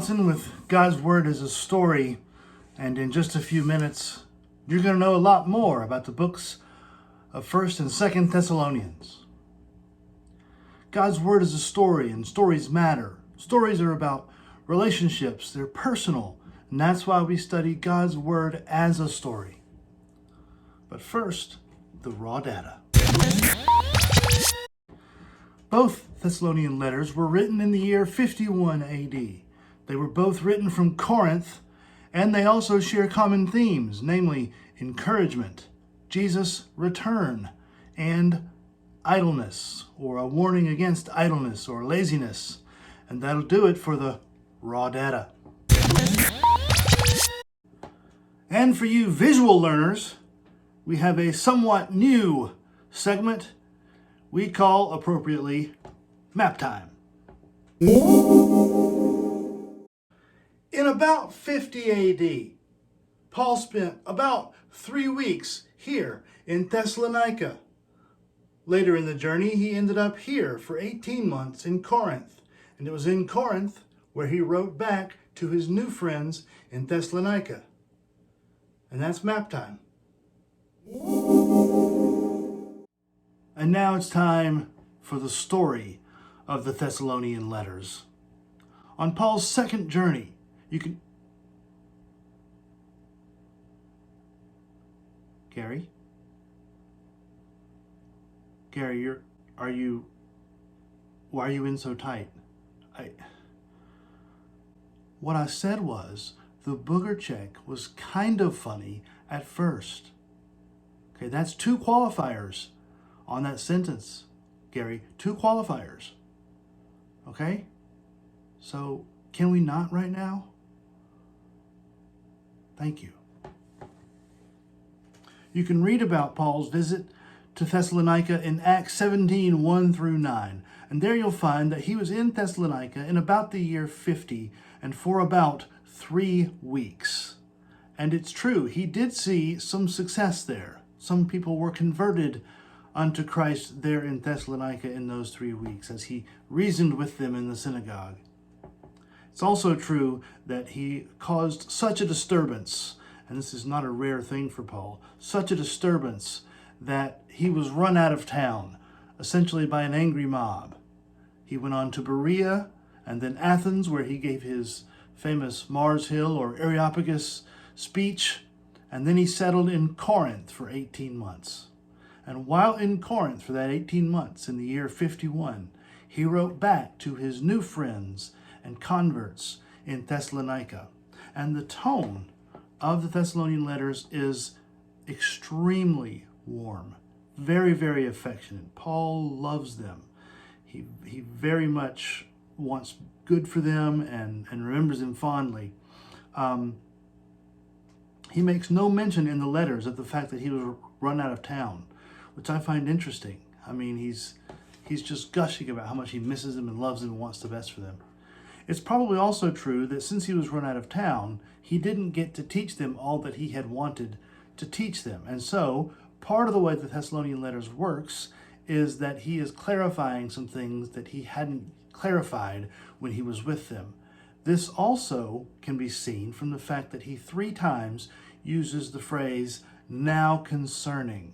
Johnson with God's Word as a Story, and in just a few minutes, you're going to know a lot more about the books of 1st and 2nd Thessalonians. God's Word is a story, and stories matter. Stories are about relationships, they're personal, and that's why we study God's Word as a story. But first, the raw data. Both Thessalonian letters were written in the year 51 AD. They were both written from Corinth, and they also share common themes, namely encouragement, Jesus' return, and idleness, or a warning against idleness or laziness. And that'll do it for the raw data. And for you visual learners, we have a somewhat new segment we call appropriately Map Time. In about 50 AD, Paul spent about 3 weeks here in Thessalonica. Later in the journey, he ended up here for 18 months in Corinth. And it was in Corinth where he wrote back to his new friends in Thessalonica. And that's Map Time. And now it's time for the story of the Thessalonian letters. On Paul's second journey, Gary, why are you in so tight? What I said was, the booger check was kind of funny at first. Okay, that's 2 qualifiers on that sentence, Gary. 2 qualifiers. Okay? So, can we not right now? Thank you. You can read about Paul's visit to Thessalonica in Acts 17, 1 through 9. And there you'll find that he was in Thessalonica in about the year 50 and for about 3 weeks. And it's true, he did see some success there. Some people were converted unto Christ there in Thessalonica in those 3 weeks as he reasoned with them in the synagogue. It's also true that he caused such a disturbance, and this is not a rare thing for Paul, such a disturbance that he was run out of town, essentially by an angry mob. He went on to Berea and then Athens, where he gave his famous Mars Hill or Areopagus speech, and then he settled in Corinth for 18 months. And while in Corinth for that 18 months in the year 51, he wrote back to his new friends and converts in Thessalonica. And the tone of the Thessalonian letters is extremely warm, very, very affectionate. Paul loves them. He very much wants good for them and remembers them fondly. He makes no mention in the letters of the fact that he was run out of town, which I find interesting. I mean, he's just gushing about how much he misses them and loves them and wants the best for them. It's probably also true that since he was run out of town, he didn't get to teach them all that he had wanted to teach them. And so, part of the way the Thessalonian letters works is that he is clarifying some things that he hadn't clarified when he was with them. This also can be seen from the fact that he 3 times uses the phrase, now concerning.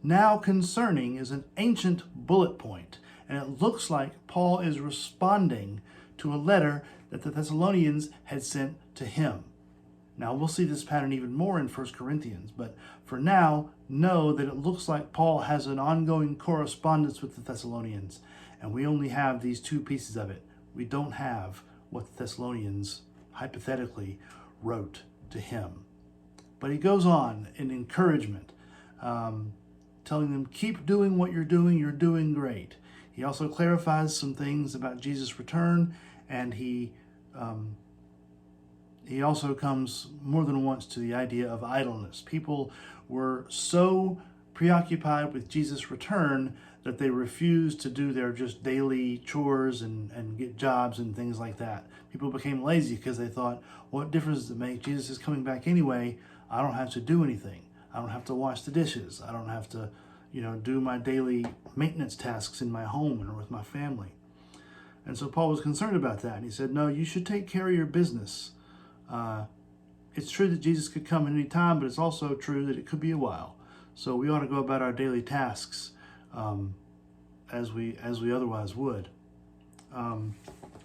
Now concerning is an ancient bullet point, and it looks like Paul is responding to a letter that the Thessalonians had sent to him. Now, we'll see this pattern even more in 1 Corinthians, but for now, know that it looks like Paul has an ongoing correspondence with the Thessalonians, and we only have these 2 pieces of it. We don't have what the Thessalonians hypothetically wrote to him. But he goes on in encouragement, telling them, keep doing what you're doing great. He also clarifies some things about Jesus' return, and he also comes more than once to the idea of idleness. People were so preoccupied with Jesus' return that they refused to do their just daily chores and get jobs and things like that. People became lazy because they thought, what difference does it make? Jesus is coming back anyway. I don't have to do anything. I don't have to wash the dishes. I don't have to, do my daily maintenance tasks in my home or with my family. And so Paul was concerned about that. And he said, no, you should take care of your business. It's true that Jesus could come at any time, but it's also true that it could be a while. So we ought to go about our daily tasks as we otherwise would. On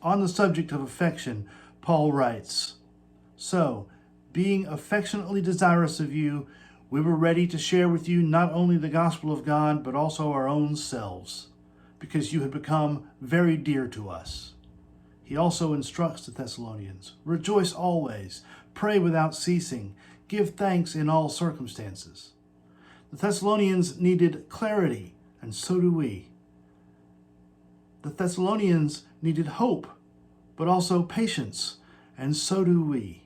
the subject of affection, Paul writes, so, being affectionately desirous of you, we were ready to share with you not only the gospel of God, but also our own selves, because you had become very dear to us. He also instructs the Thessalonians, rejoice always, pray without ceasing, give thanks in all circumstances. The Thessalonians needed clarity, and so do we. The Thessalonians needed hope, but also patience, and so do we.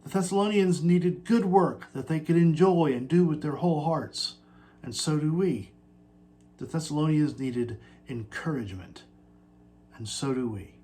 The Thessalonians needed good work that they could enjoy and do with their whole hearts, and so do we. The Thessalonians needed encouragement, and so do we.